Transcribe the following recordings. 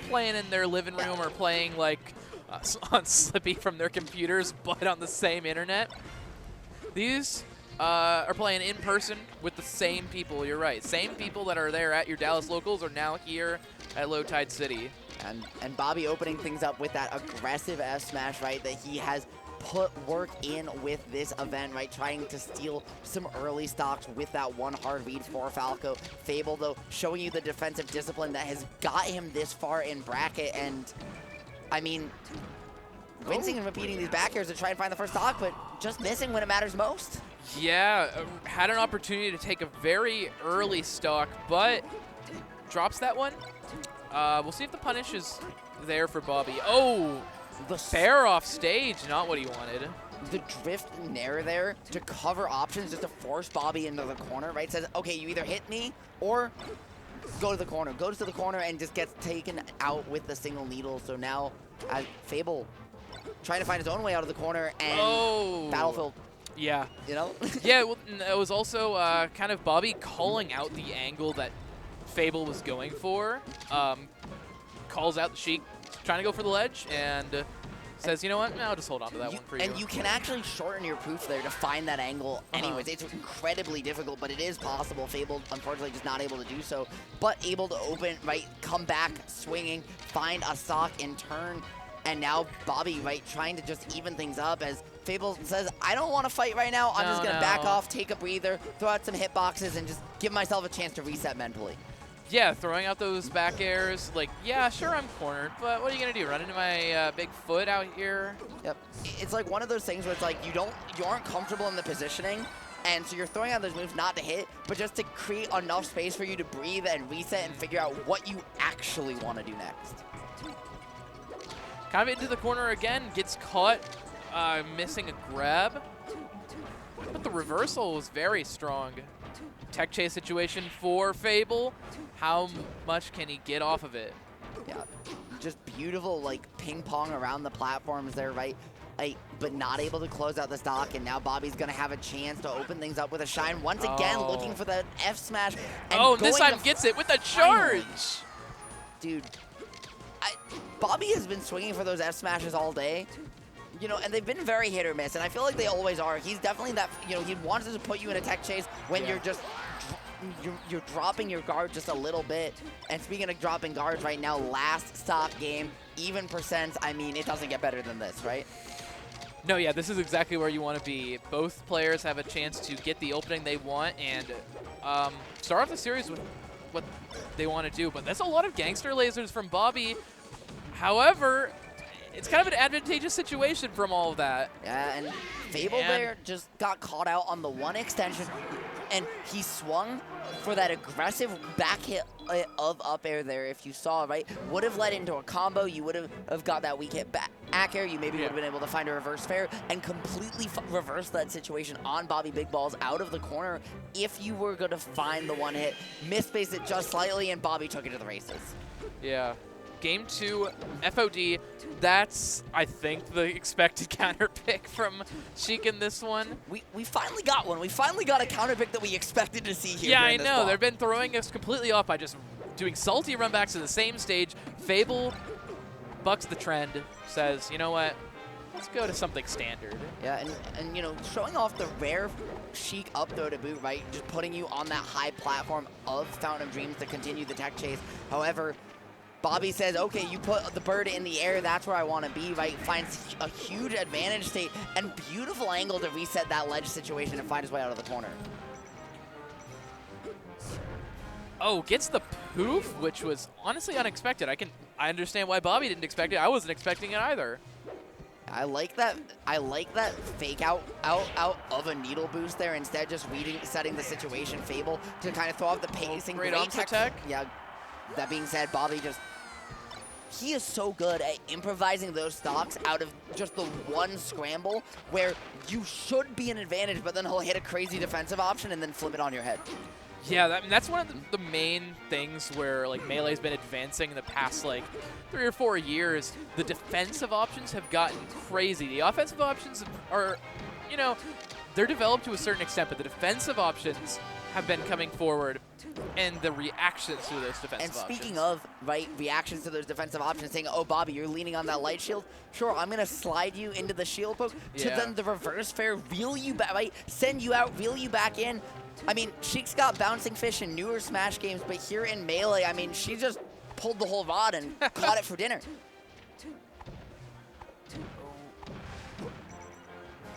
playing in their living room or playing like on Slippy from their computers, but on the same internet. These are playing in person with the same people. You're right. Same people that are there at your Dallas locals are now here at Low Tide City. And Bobby opening things up with that aggressive F smash, right, that he has put work in with this event, right, trying to steal some early stocks with that one hard read for Falco. Fable, though, showing you the defensive discipline that has got him this far in bracket, and, I mean, rinsing and repeating these back airs to try and find the first stock, but just missing when it matters most. Yeah, had an opportunity to take a very early stock, but drops that one. We'll see if the punish is there for Bobby. Oh! The fair off stage, not what he wanted. The drift nair there to cover options just to force Bobby into the corner, right? Says, okay, you either hit me or go to the corner. Goes to the corner and just gets taken out with the single needle. So now Fable trying to find his own way out of the corner and Battlefield. Yeah. You know? Yeah, well, it was also kind of Bobby calling out the angle that Fable was going for. Calls out the Sheik, trying to go for the ledge, and says, you know what, I'll just hold on to that one for you. And you can actually shorten your poof there to find that angle anyways. It's incredibly difficult, but it is possible. Fable, unfortunately, just not able to do so, but able to open, right, come back, swinging, find a stock in turn, and now Bobby, right, trying to just even things up as Fable says, I don't want to fight right now. I'm just going to back off, take a breather, throw out some hitboxes, and just give myself a chance to reset mentally. Yeah, throwing out those back airs, like, yeah, sure, I'm cornered, but what are you going to do, run into my big foot out here? Yep. It's like one of those things where it's like you aren't comfortable in the positioning, and so you're throwing out those moves not to hit, but just to create enough space for you to breathe and reset and figure out what you actually want to do next. Kind of into the corner again, gets caught missing a grab, but the reversal was very strong. Tech chase situation for Fable. How much can he get off of it? Yeah, just beautiful, like, ping pong around the platforms there, right? But not able to close out the stock, and now Bobby's going to have a chance to open things up with a shine. Once again, looking for that F smash. And this time gets it with a charge. Dude, Bobby has been swinging for those F smashes all day. You know, and they've been very hit or miss, and I feel like they always are. He's definitely that, you know, he wants to put you in a tech chase when you're just, you're dropping your guard just a little bit. And speaking of dropping guards right now, last stop game, even percents, I mean, it doesn't get better than this, right? No, yeah, this is exactly where you want to be. Both players have a chance to get the opening they want and start off the series with what they want to do. But that's a lot of gangster lasers from Bobby. However, it's kind of an advantageous situation from all of that. Yeah, and Fable there just got caught out on the one extension, and he swung for that aggressive back hit of up air there, if you saw, right? Would have led into a combo. You would have got that weak hit back air. You maybe would have been able to find a reverse fair and completely reverse that situation on Bobby Big Balls out of the corner if you were going to find the one hit. Misspaced it just slightly, and Bobby took it to the races. Yeah. Game 2, FOD, that's, I think, the expected counter pick from Sheik in this one. We finally got one. We finally got a counter pick that we expected to see here. Yeah, I know. They've been throwing us completely off by just doing salty runbacks to the same stage. Fable bucks the trend, says, you know what, let's go to something standard. Yeah, and you know, showing off the rare Sheik up throw to boot, right? Just putting you on that high platform of Fountain of Dreams to continue the tech chase. However, Bobby says, okay, you put the bird in the air, that's where I want to be, right? Finds a huge advantage state and beautiful angle to reset that ledge situation and find his way out of the corner. Oh, gets the poof, which was honestly unexpected. I understand why Bobby didn't expect it. I wasn't expecting it either. I like that fake out of a needle boost there, instead just setting the situation Fable to kind of throw off the pacing. Great tech. Yeah. That being said, Bobby he is so good at improvising those stocks out of just the one scramble where you should be an advantage, but then he'll hit a crazy defensive option and then flip it on your head. Yeah, that's one of the main things where like Melee's been advancing in the past like 3 or 4 years. The defensive options have gotten crazy. The offensive options are, you know, they're developed to a certain extent, but the defensive options have been coming forward and the reactions to those defensive And speaking options. of, right, reactions to those defensive options, saying, oh, Bobby, you're leaning on that light shield. Sure, I'm going to slide you into the shield poke to then the reverse fair, reel you back, right? Send you out, reel you back in. I mean, Sheik's got bouncing fish in newer Smash games, but here in Melee, I mean, she just pulled the whole rod and caught it for dinner.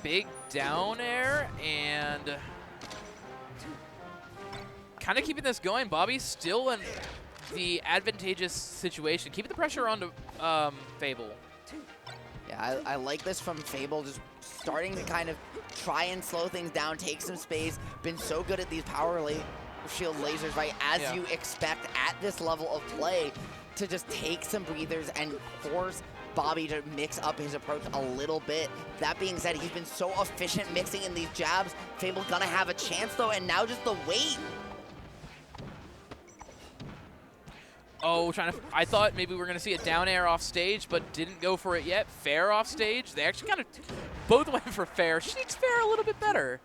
Big down air and kind of keeping this going. Bobby's still in the advantageous situation, keeping the pressure on to Fable. Yeah, I like this from Fable, just starting to kind of try and slow things down, take some space. Been so good at these power shield lasers, right? As you expect at this level of play, to just take some breathers and force Bobby to mix up his approach a little bit. That being said, he's been so efficient mixing in these jabs. Fable gonna have a chance though, and now just the wait. Oh, I thought maybe we were going to see a down air off stage, but didn't go for it yet. Fair off stage. They actually kind of both went for fair. Sheik's fair a little bit better.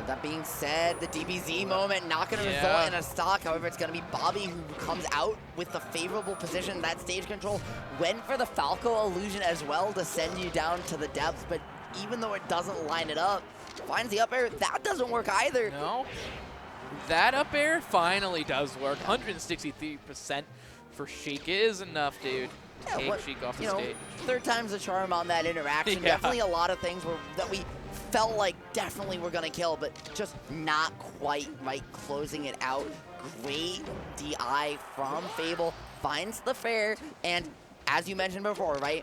That being said, the DBZ moment not going to result in a stock. However, it's going to be Bobby who comes out with the favorable position. That stage control went for the Falco illusion as well to send you down to the depths, but even though it doesn't line it up, finds the up air. That doesn't work either. No. That up air finally does work. 163% for Sheik is enough, dude. Take Sheik off the stage. Third time's the charm on that interaction. Definitely a lot of things that we felt like definitely were going to kill, but just not quite right closing it out. Great DI from Fable. Finds the fair, and as you mentioned before, right?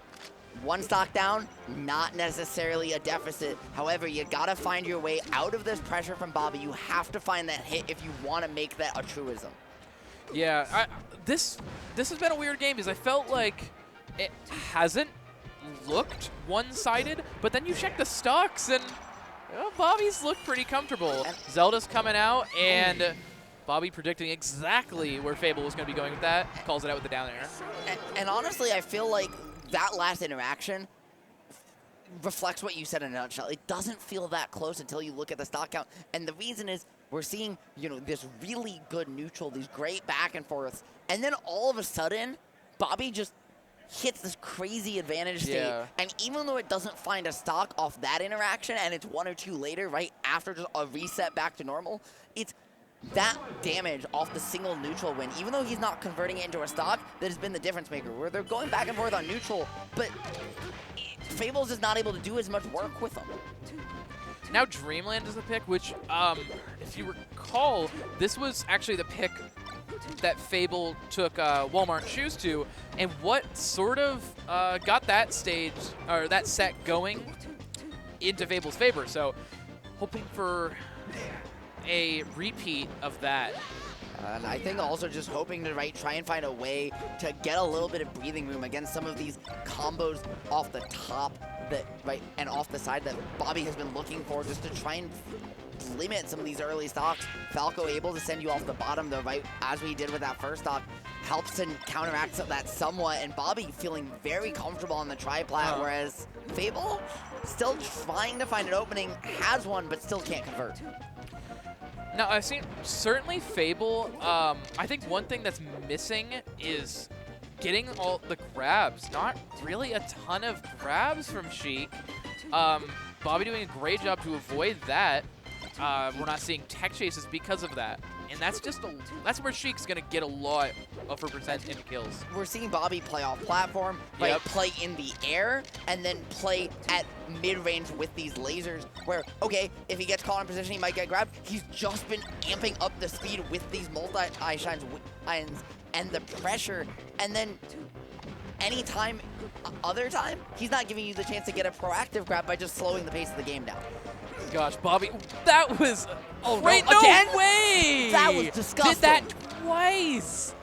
One stock down, not necessarily a deficit. However, you gotta find your way out of this pressure from Bobby. You have to find that hit if you want to make that a truism. Yeah, this has been a weird game because I felt like it hasn't looked one-sided, but then you check the stocks and Bobby's looked pretty comfortable. Zelda's coming out and Bobby predicting exactly where Fable was going to be going with that, calls it out with the down air. And honestly, I feel like that last interaction reflects what you said in a nutshell. It doesn't feel that close until you look at the stock count. And the reason is we're seeing, this really good neutral, these great back and forths. And then all of a sudden, Bobby just hits this crazy advantage state. And even though it doesn't find a stock off that interaction and it's one or two later, right after just a reset back to normal, it's that damage off the single neutral win, even though he's not converting it into a stock, that has been the difference maker, where they're going back and forth on neutral, but Fable's is not able to do as much work with them. Now Dreamland is the pick, which, if you recall, this was actually the pick that Fable took Walmart shoes to, and what sort of got that stage, or that set going into Fable's favor. So, hoping for a repeat of that. And I think also just hoping to try and find a way to get a little bit of breathing room against some of these combos off the top and off the side that Bobby has been looking for, just to try and limit some of these early stocks. Falco able to send you off the bottom though, right as we did with that first stock, helps to counteract that somewhat, and Bobby feeling very comfortable on the tri-plat, whereas Fable still trying to find an opening, has one, but still can't convert. Now, I've seen certainly Fable. I think one thing that's missing is getting all the grabs. Not really a ton of grabs from Sheik. Bobby doing a great job to avoid that. We're not seeing tech chases because of that. And that's just that's where Sheik's going to get a lot of her percent in kills. We're seeing Bobby play off platform, play in the air, and then play at mid-range with these lasers where, okay, if he gets caught in position, he might get grabbed. He's just been amping up the speed with these multi-eye shines and the pressure, and then other time, he's not giving you the chance to get a proactive grab by just slowing the pace of the game down. Gosh, Bobby, that was great. No again? Way! That was disgusting. Did that twice.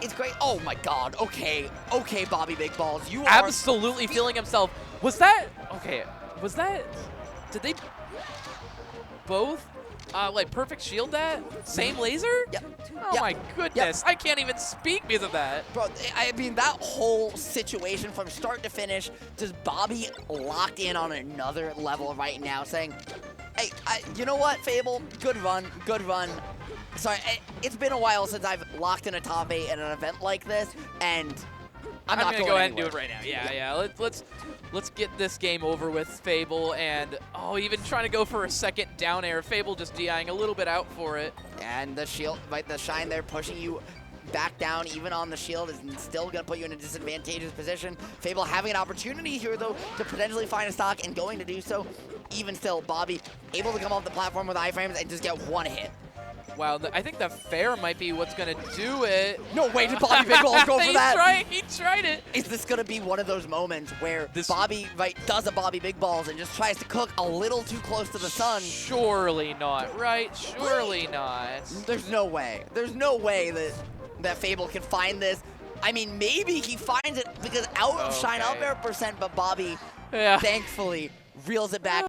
It's great. Oh my God. Okay, Bobby Big Balls, you are absolutely feeling himself. Was that okay? Did they both perfect shield that same laser? Yep. Oh my goodness! I can't even speak because of that. Bro, I mean, that whole situation from start to finish, just Bobby locked in on another level right now, saying, Hey, you know what, Fable? Good run, good run. Sorry, it's been a while since I've locked in a top 8 at an event like this, and I'm not gonna going go ahead anywhere. and do it right now. Yeah. Let's get this game over with, Fable, and even trying to go for a second down air. Fable just DIing a little bit out for it. And the shield, right, the shine there pushing you back down, even on the shield, is still going to put you in a disadvantageous position. Fable having an opportunity here, though, to potentially find a stock and going to do so. Even still, Bobby able to come off the platform with iframes and just get one hit. Wow, I think the fair might be what's going to do it. No way did Bobby Big Balls go for that. He tried it. Is this going to be one of those moments where Bobby does a Bobby Big Balls and just tries to cook a little too close to the sun? Surely not, right? Surely not. There's no way. There's no way that Fable can find this. I mean, maybe he finds it because out of shine up air percent, but Bobby, thankfully, reels it back.